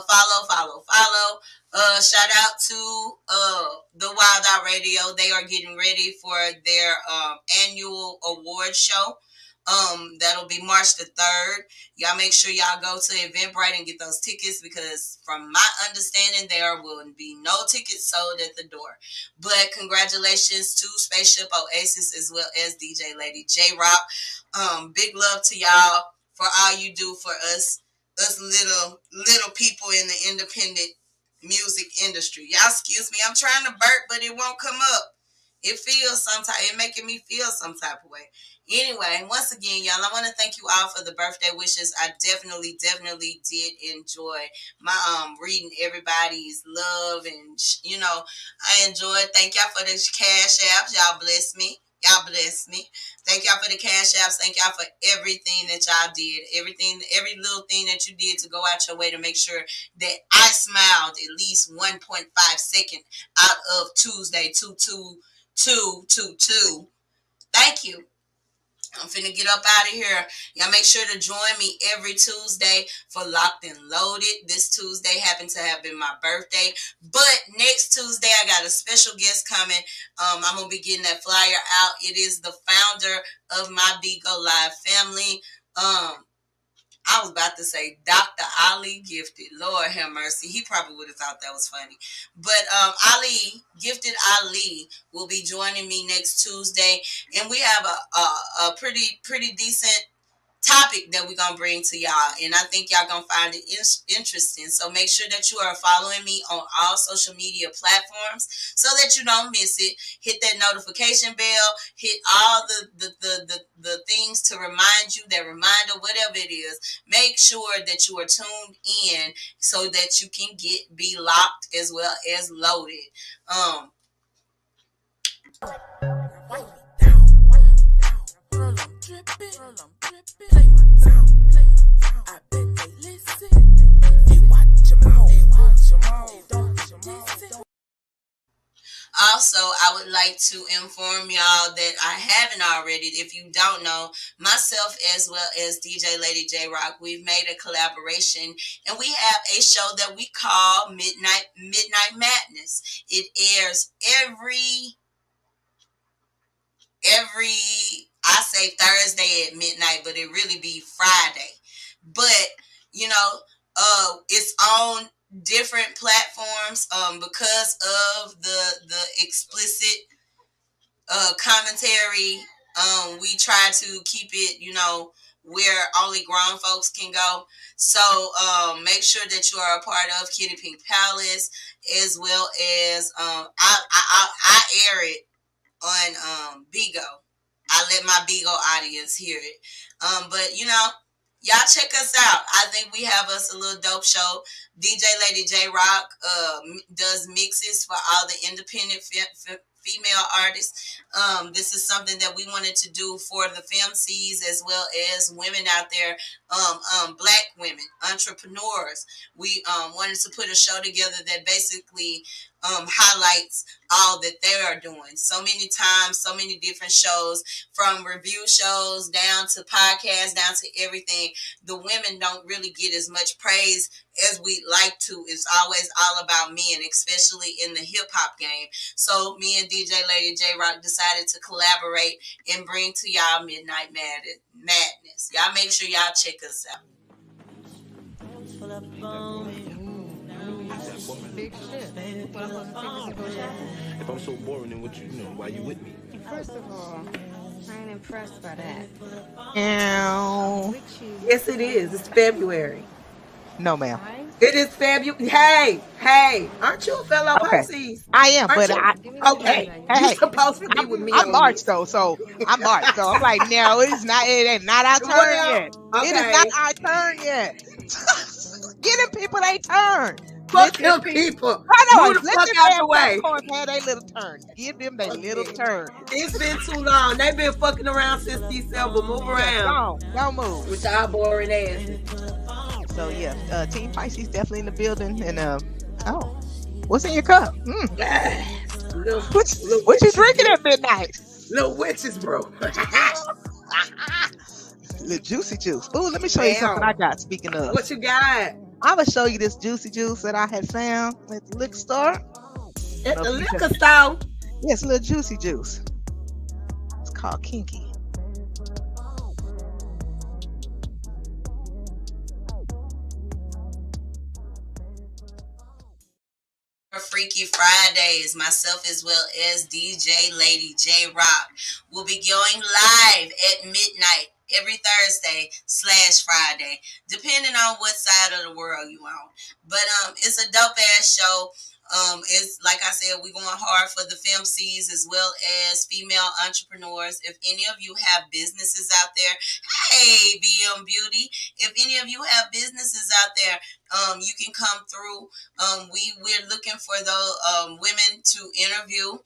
Follow. Shout out to the Wild Out Radio. They are getting ready for their annual award show. That'll be March the 3rd. Y'all make sure y'all go to Eventbrite and get those tickets because from my understanding, there will be no tickets sold at the door. But congratulations to Spaceship Oasis as well as DJ Lady J Rock. Big love to y'all for all you do for us little people in the independent music industry. Y'all excuse me, I'm trying to burp, but it won't come up. It making me feel some type of way. Anyway, once again, y'all, I want to thank you all for the birthday wishes. I definitely did enjoy my reading everybody's love, and I enjoyed. Thank y'all for the cash apps. Y'all bless me. Thank y'all for the cash apps. Thank y'all for everything that y'all did. Every little thing that you did to go out your way to make sure that I smiled at least 1.5 seconds out of Tuesday 2/2/22. Thank you. I'm finna get up out of here. Y'all make sure to join me every Tuesday for Locked and Loaded. This Tuesday happened to have been my birthday. But next Tuesday, I got a special guest coming. I'm going to be getting that flyer out. It is the founder of my Go Live family. I was about to say Dr. Ali Gifted. Lord have mercy. He probably would have thought that was funny. But Gifted Ali will be joining me next Tuesday. And we have a pretty decent topic that we're going to bring to y'all. And I think y'all going to find it interesting. So make sure that you are following me on all social media platforms so that you don't miss it. Hit that notification bell. Hit all the things to remind you, that reminder, whatever it is. Make sure that you are tuned in so that you can be locked as well as loaded. Down, down, down, like to inform y'all that I haven't already. If you don't know, myself as well as DJ Lady J Rock, we've made a collaboration, and we have a show that we call Midnight Madness. It airs every I say Thursday at midnight, but it really be Friday. But you know, it's on different platforms because of the explicit commentary. We try to keep it, you know, where only grown folks can go. So make sure that you are a part of Kitty Pink Palace, as well as I air it on Bigo. I let my Bigo audience hear it. But you know, y'all check us out. I think we have us a little dope show. DJ Lady J Rock does mixes for all the independent female artists. This is something that we wanted to do for the femcees, as well as women out there, black women, entrepreneurs. We wanted to put a show together that basically highlights all that they are doing. So many times, so many different shows, from review shows down to podcasts, down to everything. The women don't really get as much praise as we like to. It's always all about men, especially in the hip hop game. So me and DJ Lady J Rock decided to collaborate and bring to y'all Midnight Madness. Y'all make sure y'all check us out. Big shit. If I'm so boring, then what you know? Why you with me? First of all, I ain't impressed by that. Ow. Yes, it is. It's February. No, ma'am. It is February. Hey, aren't you a fellow Pisces? I am, Aren't but you? I Okay. Hey, You're supposed to be with me. I'm March though, so I'm March. So I'm like, no, it's not. It ain't not our turn yet. Okay. It is not our turn yet. Get them people they turn. Fuck them people. I know. Move the fuck out the way. Have their little turn. Give them their little turn. It's been too long. They've been fucking around since December. Move around. Don't move. With y'all boring asses. So yeah, Team Pisces definitely in the building. And oh, what's in your cup? What you drinking at midnight? Little witches, bro. Little juicy juice. Ooh, let me show you something I got. Speaking of, what you got? I'm gonna show you this juicy juice that I had found at the liquor store. At the liquor store? Yes, a little juicy juice. It's called Kinky. Freaky Fridays, myself as well as DJ Lady J Rock will be going live at midnight every Thursday/Friday, depending on what side of the world you on. But it's a dope ass show. It's like I said, we're going hard for the femcees as well as female entrepreneurs. If any of you have businesses out there, hey BM Beauty, if any of you have businesses out there, you can come through. We're looking for the women to interview.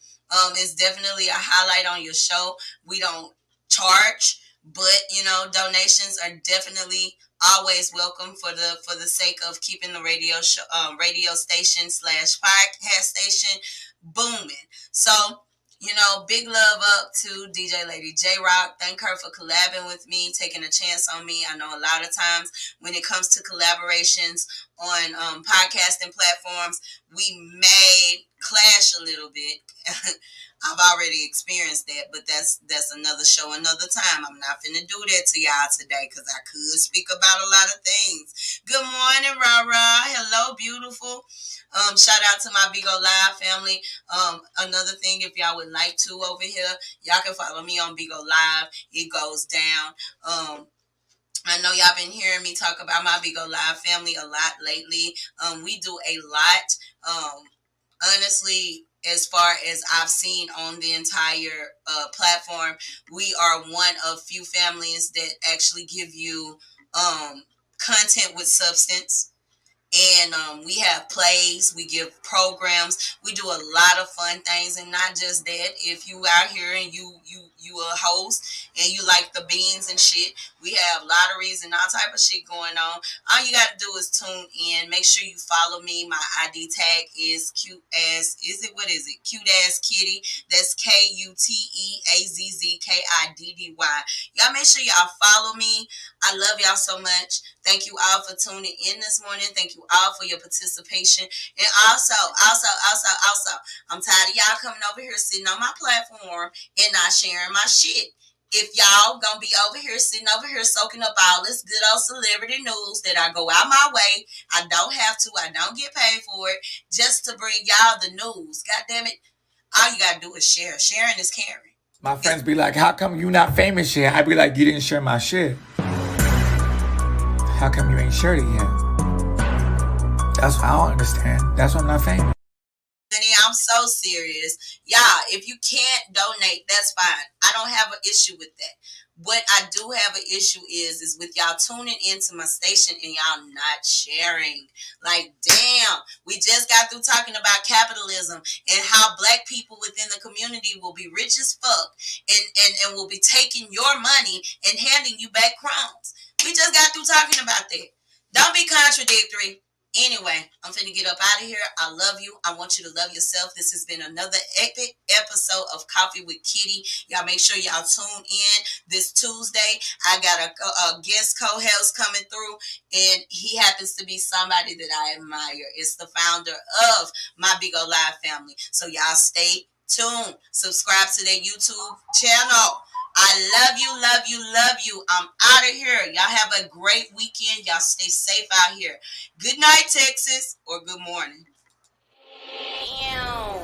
It's definitely a highlight on your show. We don't charge, but you know, donations are definitely always welcome for the sake of keeping the radio station/podcast station booming. So, you know, big love up to DJ Lady J Rock. Thank her for collabing with me, taking a chance on me. I know a lot of times when it comes to collaborations on podcasting platforms, we may clash a little bit. I've already experienced that, but that's another show, another time. I'm not finna do that to y'all today because I could speak about a lot of things. Good morning, Rara. Hello, beautiful. Shout out to my Bigo Live family. Another thing, if y'all would like to over here, y'all can follow me on Bigo Live. It goes down. I know y'all been hearing me talk about my Bigo Live family a lot lately. We do a lot. Honestly, as far as I've seen on the entire platform, we are one of few families that actually give you content with substance. And we have plays, we give programs, we do a lot of fun things. And not just that, if you out here and you a host and you like the beans and shit, we have lotteries and all type of shit going on. All you got to do is tune in. Make sure you follow me. My ID tag is cute ass. Cute ass Kiddy. That's KUTEAZZKIDDY. Y'all make sure y'all follow me. I love y'all so much. Thank you all for tuning in this morning. Thank you all for your participation. And also, I'm tired of y'all coming over here sitting on my platform and not sharing my shit. If y'all gonna be over here sitting over here soaking up all this good old celebrity news that I go out my way, I don't have to, I don't get paid for it, just to bring y'all the news. God damn it. All you gotta do is share. Sharing is caring. My friends be like, how come you not famous yet? I be like, you didn't share my shit. How come you ain't shared it yet? That's what I don't understand. That's why I'm not famous. Honey, I'm so serious. Y'all, if you can't donate, that's fine. I don't have an issue with that. What I do have an issue is with y'all tuning into my station and y'all not sharing. Like, damn, we just got through talking about capitalism and how black people within the community will be rich as fuck and will be taking your money and handing you back crumbs. We just got through talking about that. Don't be contradictory. Anyway, I'm finna get up out of here. I love you. I want you to love yourself. This has been another epic episode of Coffee with Kiddy. Y'all make sure y'all tune in this Tuesday. I got a guest co-host coming through, and he happens to be somebody that I admire. It's the founder of my Big O Live family. So y'all stay tuned. Subscribe to their YouTube channel. I love you, love you, love you. I'm out of here. Y'all have a great weekend. Y'all stay safe out here. Good night, Texas, or good morning. Damn.